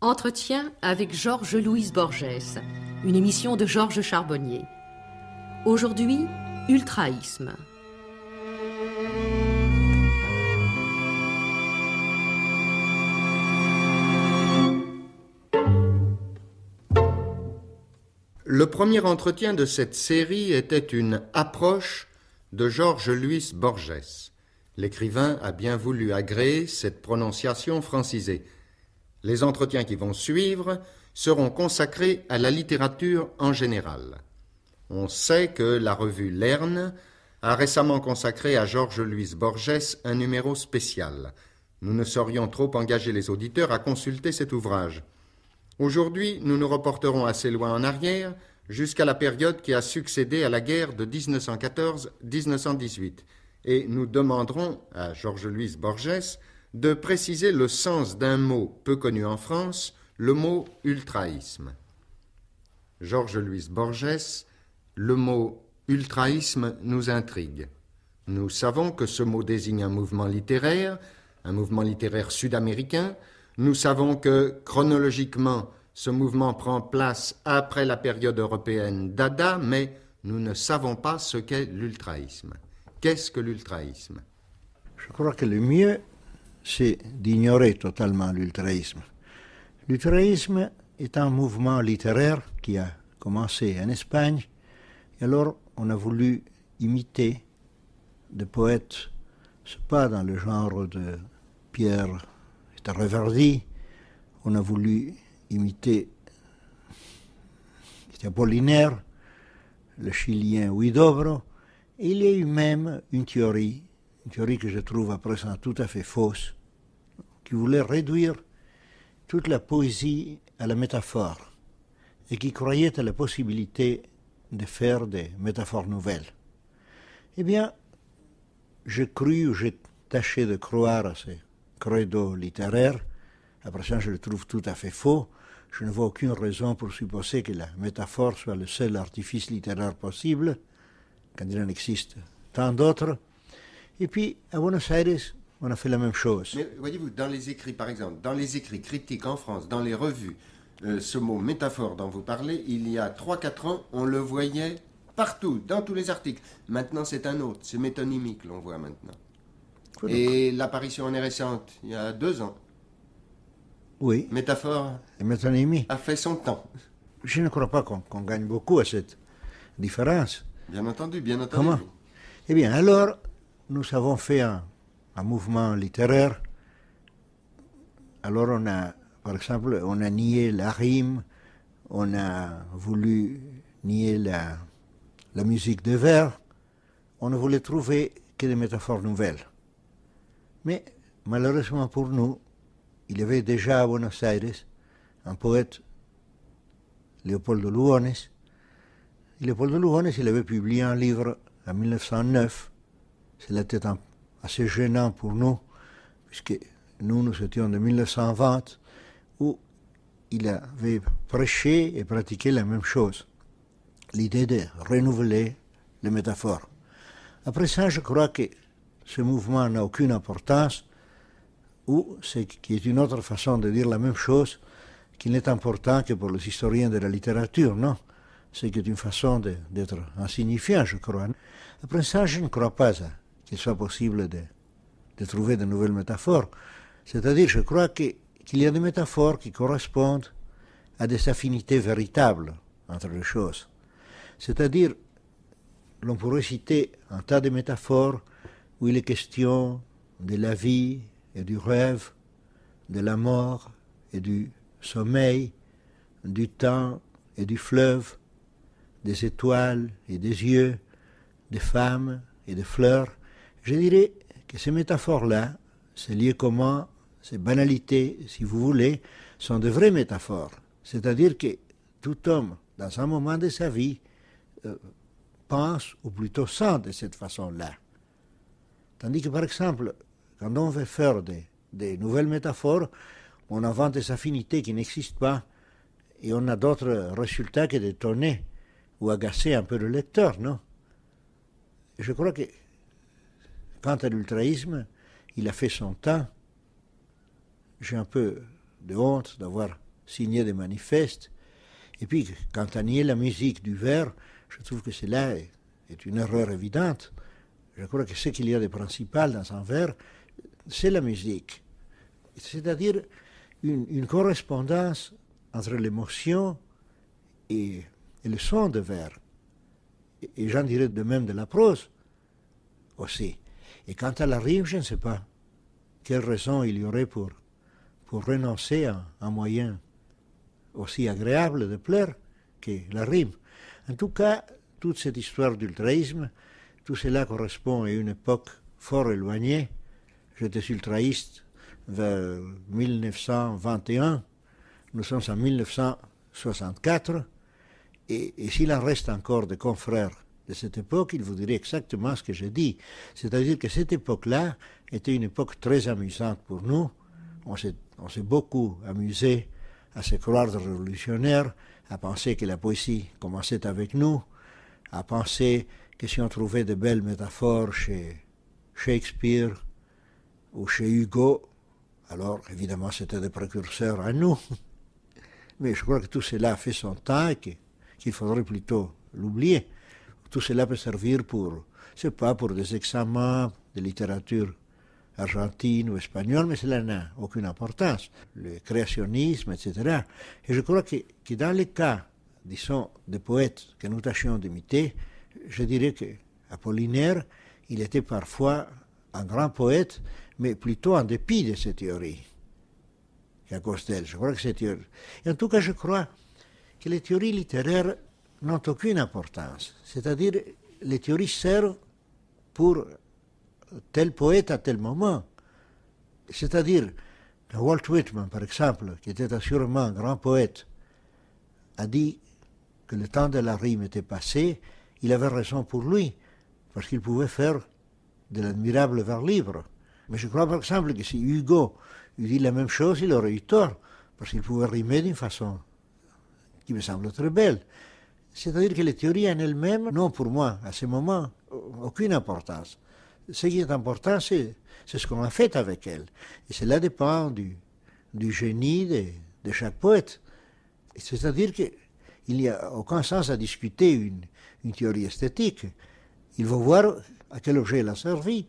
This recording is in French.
Entretien avec Georges-Louis Borges, une émission de Georges Charbonnier. Aujourd'hui, ultraïsme. Le premier entretien de cette série était une approche de Georges-Louis Borges. L'écrivain a bien voulu agréer cette prononciation francisée. Les entretiens qui vont suivre seront consacrés à la littérature en général. On sait que la revue Lerne a récemment consacré à Georges-Louis Borges un numéro spécial. Nous ne saurions trop engager les auditeurs à consulter cet ouvrage. Aujourd'hui, nous nous reporterons assez loin en arrière, jusqu'à la période qui a succédé à la guerre de 1914-1918, et nous demanderons à Georges-Louis Borges de préciser le sens d'un mot peu connu en France, le mot ultraïsme. Georges-Louis Borges, le mot ultraïsme nous intrigue. Nous savons que ce mot désigne un mouvement littéraire sud-américain. Nous savons que, chronologiquement, ce mouvement prend place après la période européenne Dada, mais nous ne savons pas ce qu'est l'ultraïsme. Qu'est-ce que l'ultraïsme? Je crois que le mieux, c'est d'ignorer totalement l'ultraïsme. L'ultraïsme est un mouvement littéraire qui a commencé en Espagne, et alors on a voulu imiter des poètes, c'est pas dans le genre de Pierre Reverdy, on a voulu imiter Apollinaire, le Chilien Huidobro, et il y a eu même une théorie que je trouve à présent tout à fait fausse, qui voulait réduire toute la poésie à la métaphore, et qui croyait à la possibilité de faire des métaphores nouvelles. Eh bien, j'ai tâché de croire à ces credo littéraire. Après ça, je le trouve tout à fait faux. Je ne vois aucune raison pour supposer que la métaphore soit le seul artifice littéraire possible, quand il en existe tant d'autres. Et puis, à Buenos Aires, on a fait la même chose. Mais voyez-vous, dans les écrits, par exemple, dans les écrits critiques en France, dans les revues, ce mot métaphore dont vous parlez, il y a 3-4 ans, on le voyait partout, dans tous les articles. Maintenant, c'est un autre, c'est métonymique, l'on voit maintenant. Et l'apparition en est récente, il y a 2 ans. Oui. Métaphore et métonymie a fait son temps. Je ne crois pas qu'on gagne beaucoup à cette différence. Bien entendu, bien entendu. Comment? Eh bien, alors, nous avons fait un mouvement littéraire. Alors, par exemple, on a nié la rime, on a voulu nier la musique de vers, on ne voulait trouver que des métaphores nouvelles. Mais malheureusement pour nous, il y avait déjà à Buenos Aires un poète, Leopoldo Lugones. Et Leopoldo Lugones, il avait publié un livre en 1909. C'était assez gênant pour nous, puisque nous étions de 1920, où il avait prêché et pratiqué la même chose, l'idée de renouveler les métaphores. Après ça, je crois que ce mouvement n'a aucune importance, ou ce qui est une autre façon de dire la même chose, qui n'est important que pour les historiens de la littérature, non? C'est une façon d'être insignifiant, je crois. Après ça, je ne crois pas qu'il soit possible de trouver de nouvelles métaphores. C'est-à-dire, je crois qu'il y a des métaphores qui correspondent à des affinités véritables entre les choses. C'est-à-dire, l'on pourrait citer un tas de métaphores où il est question de la vie et du rêve, de la mort et du sommeil, du temps et du fleuve, des étoiles et des yeux, des femmes et des fleurs. Je dirais que ces métaphores-là, ces lieux communs, ces banalités, si vous voulez, sont de vraies métaphores. C'est-à-dire que tout homme, dans un moment de sa vie, pense, ou plutôt sent de cette façon-là. Tandis que, par exemple, quand on veut faire des nouvelles métaphores, on invente des affinités qui n'existent pas, et on a d'autres résultats que d'étonner ou agacer un peu le lecteur, non? Je crois que, quant à l'ultraïsme, il a fait son temps. J'ai un peu de honte d'avoir signer des manifestes. Et puis, quant à nier la musique du vers, je trouve que cela est une erreur évidente. Je crois que ce qu'il y a de principal dans un vers, c'est la musique. C'est-à-dire une correspondance entre l'émotion et le son de vers. Et j'en dirais de même de la prose aussi. Et quant à la rime, je ne sais pas quelle raison il y aurait pour renoncer à un moyen aussi agréable de plaire que la rime. En tout cas, toute cette histoire d'ultraïsme, tout cela correspond à une époque fort éloignée. J'étais ultraïste vers 1921, nous sommes en 1964, et s'il en reste encore des confrères de cette époque, ils vous diraient exactement ce que j'ai dit. C'est-à-dire que cette époque-là était une époque très amusante pour nous. On s'est beaucoup amusé à se croire révolutionnaires, à penser que la poésie commençait avec nous, à penser que si on trouvait de belles métaphores chez Shakespeare ou chez Hugo, alors évidemment c'était des précurseurs à nous. Mais je crois que tout cela a fait son temps et qu'il faudrait plutôt l'oublier. Tout cela peut servir pour des examens de littérature argentine ou espagnole, mais cela n'a aucune importance. Le créationnisme, etc. Et je crois que dans les cas, disons, des poètes que nous tâchions d'imiter, je dirais qu'Apollinaire, il était parfois un grand poète, mais plutôt en dépit de ses théories qu'à cause d'elles. Je crois que ces théories... Et en tout cas, je crois que les théories littéraires n'ont aucune importance. C'est-à-dire, les théories servent pour tel poète à tel moment. C'est-à-dire, Walt Whitman, par exemple, qui était assurément un grand poète, a dit que le temps de la rime était passé. Il avait raison pour lui, parce qu'il pouvait faire de l'admirable vers libre. Mais je crois, par exemple, que si Hugo eût dit la même chose, il aurait eu tort, parce qu'il pouvait rimer d'une façon qui me semble très belle. C'est-à-dire que les théories en elles-mêmes n'ont pour moi, à ce moment, aucune importance. Ce qui est important, c'est ce qu'on a fait avec elles. Et cela dépend du génie de chaque poète. C'est-à-dire qu'il n'y a aucun sens à discuter une théorie esthétique. Il faut voir à quel objet elle a servi.